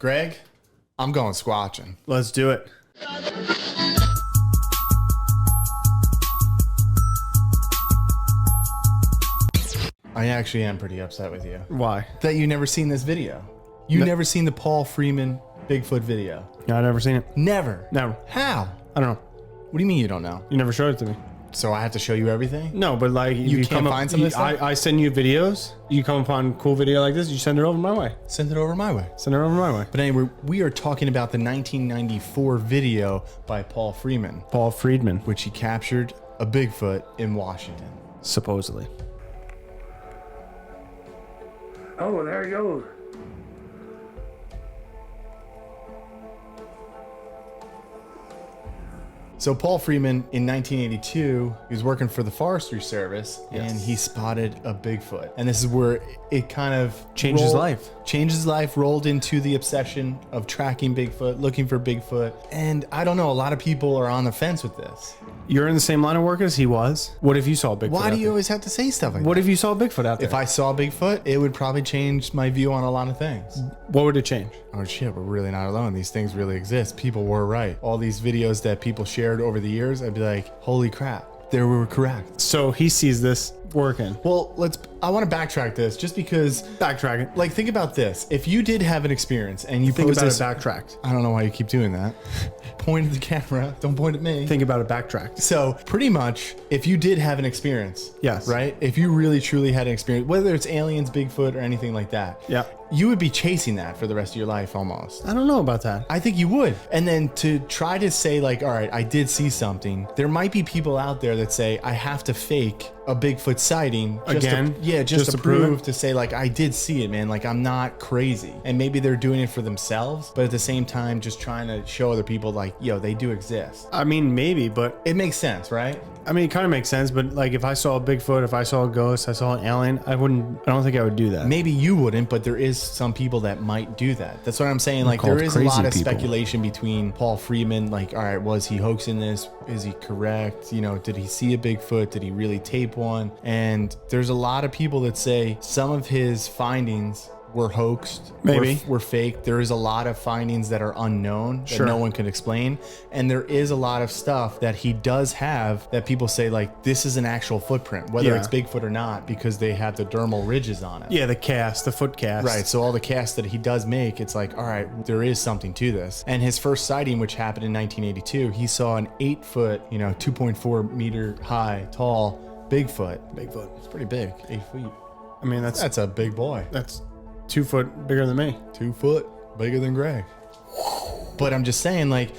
Greg, I'm going squatching. Let's do it. I actually am pretty upset with you. Why? That you never seen this video. You never seen the Paul Freeman Bigfoot video. No, I've never seen it. Never. Never. How? I don't know. What do you mean you don't know? You never showed it to me. So I have to show you everything? No, but like You can't find some of this stuff? I send you videos. You come upon a cool video like this, you send it over my way. Send it over my way. Send it over my way. But anyway, we are talking about the 1994 video by Paul Freeman, Paul Freeman, which he captured a Bigfoot in Washington. supposedly. Oh, there he goes. So Paul Freeman in 1982, he was working for the Forestry Service and he spotted a Bigfoot. And this is where it kind of Changed his life. Changed his life, rolled into the obsession of tracking Bigfoot, looking for Bigfoot. And I don't know, a lot of people are on the fence with this. You're in the same line of work as he was. What if you saw a Bigfoot? Why do you always have to say stuff like What that? if you saw a Bigfoot out there? If I saw Bigfoot, it would probably change my view on a lot of things. What would it change? Oh shit, we're really not alone. These things really exist. People were right. All these videos that people shared over the years, I'd be like, holy crap, they were correct. So he sees this working. Well, I want to backtrack this just because, Backtracking. like, think about this. If you did have an experience and you Think posed about this, it backtracked. I don't know why you keep doing that. Point at the camera. Don't point at me. Think about it backtracked. So pretty much, if you did have an experience, Yes. right? If you really truly had an experience, whether it's aliens, Bigfoot, or anything like that, Yeah. you would be chasing that for the rest of your life almost. I don't know about that. I think you would. And then to try to say like, all right, I did see something. There might be people out there that say I have to fake a Bigfoot sighting just Again? just to prove prove it? to say like I did see it, man. Like I'm not crazy. And maybe they're doing it for themselves, but at the same time just trying to show other people like, yo, they do exist. I mean, maybe, but It makes sense, right? I mean, it kind of makes sense. But like, if I saw a Bigfoot, if I saw a ghost, I saw an alien, I don't think I would do that. Maybe you wouldn't, but there is some people that might do that. That's what I'm saying. Like called there is a lot crazy of people. speculation between Paul Freeman. Like, all right, was he hoaxing this? Is he correct? You know, did he see a Bigfoot? Did he really tape one? And there's a lot of people that say some of his findings were hoaxed, Maybe. were fake. There is a lot of findings that are unknown that Sure. no one can explain. And there is a lot of stuff that he does have that people say like, this is an actual footprint, whether Yeah. it's Bigfoot or not, because they have the dermal ridges on it. Yeah, the cast, the foot cast. Right. So all the casts that he does make, it's like, all right, there is something to this. And his first sighting, which happened in 1982, he saw an 8-foot, 2.4 meter high, tall Bigfoot. Bigfoot. It's pretty big, 8 feet. I mean, That's a big boy. that's 2 foot bigger than me. 2 foot, bigger than Greg. But I'm just saying, like,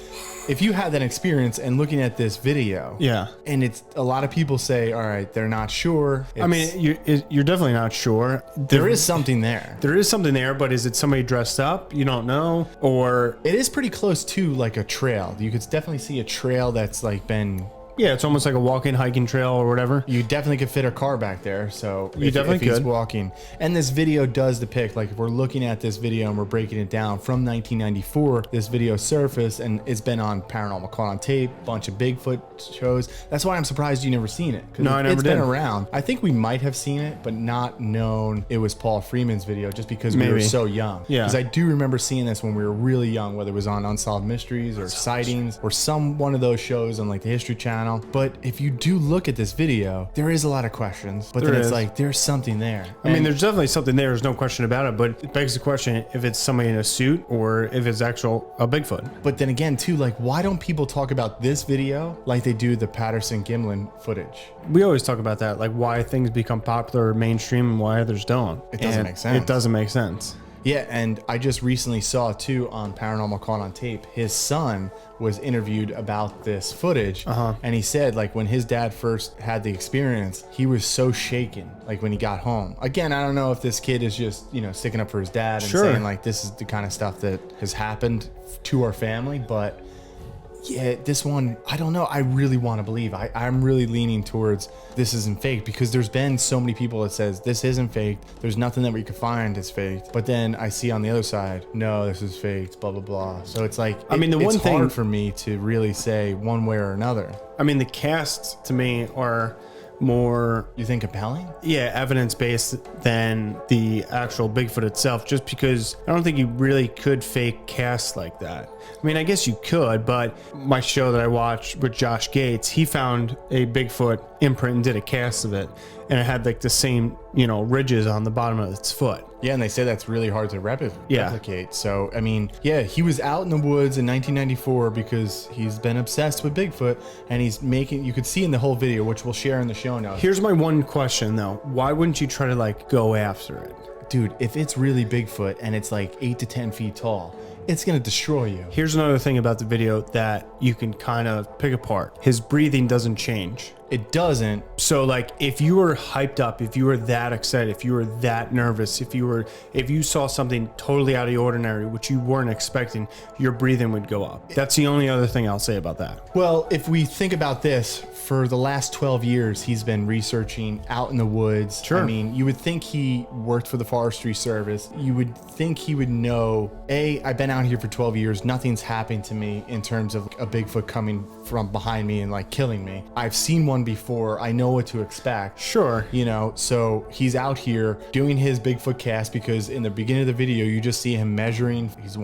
if you had that experience and looking at this video, Yeah. and it's a lot of people say, all right, they're not sure. I mean, you're definitely not sure. there is something there. There is something there, but is it somebody dressed up? You don't know, or It is pretty close to like a trail. You could definitely see a trail that's like been. yeah, it's almost like a walking hiking trail or whatever. You definitely could fit a car back there. So You definitely if he's could. walking. And this video does depict, like if we're looking at this video and we're breaking it down from 1994, this video surfaced and it's been on Paranormal Caught on Tape, bunch of Bigfoot shows. That's why I'm surprised you never seen it. 'Cause No, I never It's did. been around. I think we might have seen it, but not known it was Paul Freeman's video just because we were Maybe. so young. Yeah. Because I do remember seeing this when we were really young, whether it was on Unsolved Mysteries or Sightings or one of those shows on like the History Channel. But if you do look at this video, there is a lot of questions, but There then it's is. like there's something there. I mean, there's definitely something there. There's no question about it. But it begs the question if it's somebody in a suit or if it's actual a Bigfoot. But then again, too, like why don't people talk about this video like they do the Patterson Gimlin footage? We always talk about that, like why things become popular or mainstream and why others don't. It doesn't And make sense. It doesn't make sense. Yeah, and I just recently saw too on Paranormal Caught on Tape, his son was interviewed about this footage, and he said like when his dad first had the experience, he was so shaken like when he got home. Again, I don't know if this kid is just sticking up for his dad and Sure. saying like this is the kind of stuff that has happened to our family, but yeah, this one, I don't know. I really want to believe. I'm really leaning towards this isn't fake because there's been so many people that says this isn't fake. There's nothing that we could find is fake. But then I see on the other side, no, this is fake, blah, blah, blah. So it's like, I mean, the one it's thing- hard for me to really say one way or another. I mean, the casts to me are more, You think compelling? evidence based than the actual Bigfoot itself, just because I don't think you really could fake casts like that. I mean, I guess you could, but my show that I watched with Josh Gates, he found a Bigfoot imprint and did a cast of it, and it had like the same, ridges on the bottom of its foot. Yeah, and they say that's really hard to Yeah. replicate. So, I mean, yeah, he was out in the woods in 1994 because he's been obsessed with Bigfoot, and he's making, you could see in the whole video, which we'll share in the show notes. Here's my one question though. Why wouldn't you try to like go after it? Dude, if it's really Bigfoot and it's like 8 to 10 feet tall, it's going to destroy you. Here's another thing about the video that you can kind of pick apart. His breathing doesn't change. It doesn't. So like if you were hyped up, if you were that excited, if you were that nervous, if you saw something totally out of the ordinary, which you weren't expecting, your breathing would go up. That's the only other thing I'll say about that. Well, if we think about this, for the last 12 years, he's been researching out in the woods. Sure. I mean, you would think he worked for the Forestry Service. You would think he would know, I've been out here for 12 years. Nothing's happened to me in terms of a Bigfoot coming from behind me and like killing me. I've seen one before. I know what to expect. Sure. So he's out here doing his Bigfoot cast, because in the beginning of the video, you just see him measuring. He's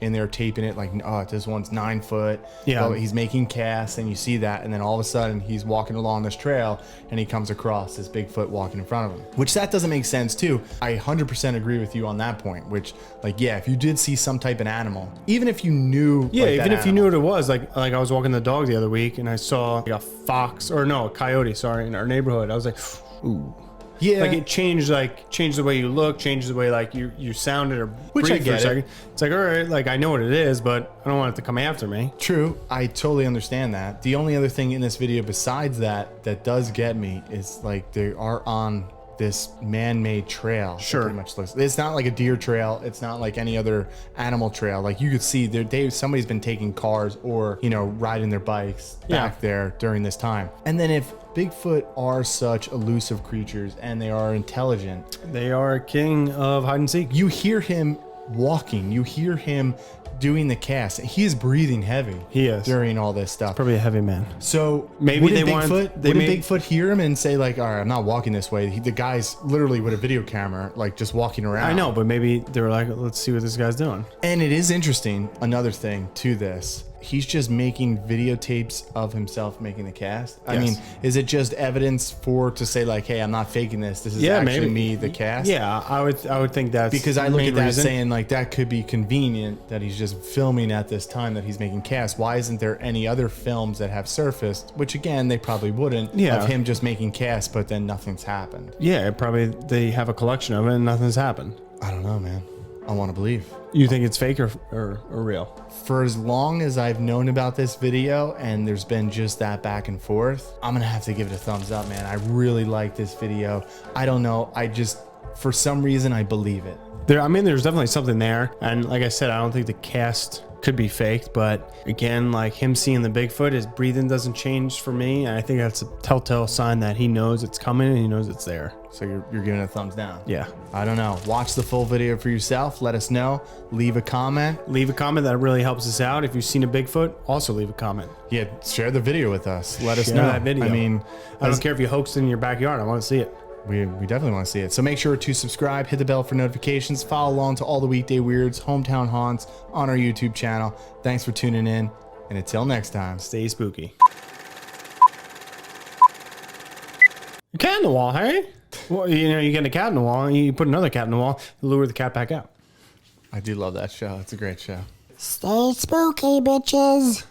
in there taping it like, oh, this one's 9 foot. Yeah. Oh, he's making casts, and you see that, and then all of a sudden he's walking along this trail and he comes across this Bigfoot walking in front of him, which that doesn't make sense too. I 100% agree with you on that point, which like, yeah, if you did see some type of animal, even if you knew, Even if you knew what it was, like I was walking the dog the other week and I saw like a coyote, in our neighborhood. I was like, ooh. Yeah. Like it changed the way you look, changed the way like you sounded or Which I breathed for a get second. it. It's like, all right, like I know what it is, but I don't want it to come after me. True, I totally understand that. The only other thing in this video besides that does get me is like they are on this man-made trail. Sure. Pretty much looks. It's not like a deer trail. It's not like any other animal trail. Like you could see somebody's been taking cars or riding their bikes back there during this time. And then if Bigfoot are such elusive creatures and they are intelligent, They are king of hide and seek. you hear him walking. You hear him doing the cast. He is breathing heavy. He is. During all this stuff. Probably a heavy man. So Maybe wouldn't they wanted- Wouldn't Bigfoot hear him and say like, all right, I'm not walking this way. The guy's literally with a video camera, like just walking around. I know, but maybe they were like, let's see what this guy's doing. And it is interesting. Another thing to this, he's just making videotapes of himself making the cast. I Yes. mean, is it just evidence to say like, hey, I'm not faking this. This is actually me, the cast. Yeah, I would think that's Because I the look main at that reason. saying like that could be convenient that he's just filming at this time that he's making casts. Why isn't there any other films that have surfaced, which again they probably wouldn't, Yeah. of him just making casts but then nothing's happened? Yeah, probably they have a collection of it and nothing's happened. I don't know, man. I want to believe. You think it's fake or real? For as long as I've known about this video and there's been just that back and forth, I'm gonna have to give it a thumbs up, man. I really like this video. I don't know, for some reason I believe it. There's definitely something there. And like I said, I don't think the cast could be faked, but again, like him seeing the Bigfoot, his breathing doesn't change for me. And I think that's a telltale sign that he knows it's coming and he knows it's there. So you're giving it a thumbs down? Yeah. I don't know. Watch the full video for yourself. Let us know. Leave a comment. Leave a comment. That really helps us out. If you've seen a Bigfoot, also leave a comment. Yeah, share the video with us. Let us Share know that video. I mean, I don't care if you hoaxed it in your backyard. I want to see it. we definitely want to see it. So make sure to subscribe, hit the bell for notifications, follow along to all the weekday weirds, hometown haunts on our YouTube channel. Thanks for tuning in, and until next time, Stay spooky. A cat in the wall, hey? Well, you get a cat in the wall, and you put another cat in the wall, lure the cat back out. I do love that show. It's a great show. Stay spooky, bitches.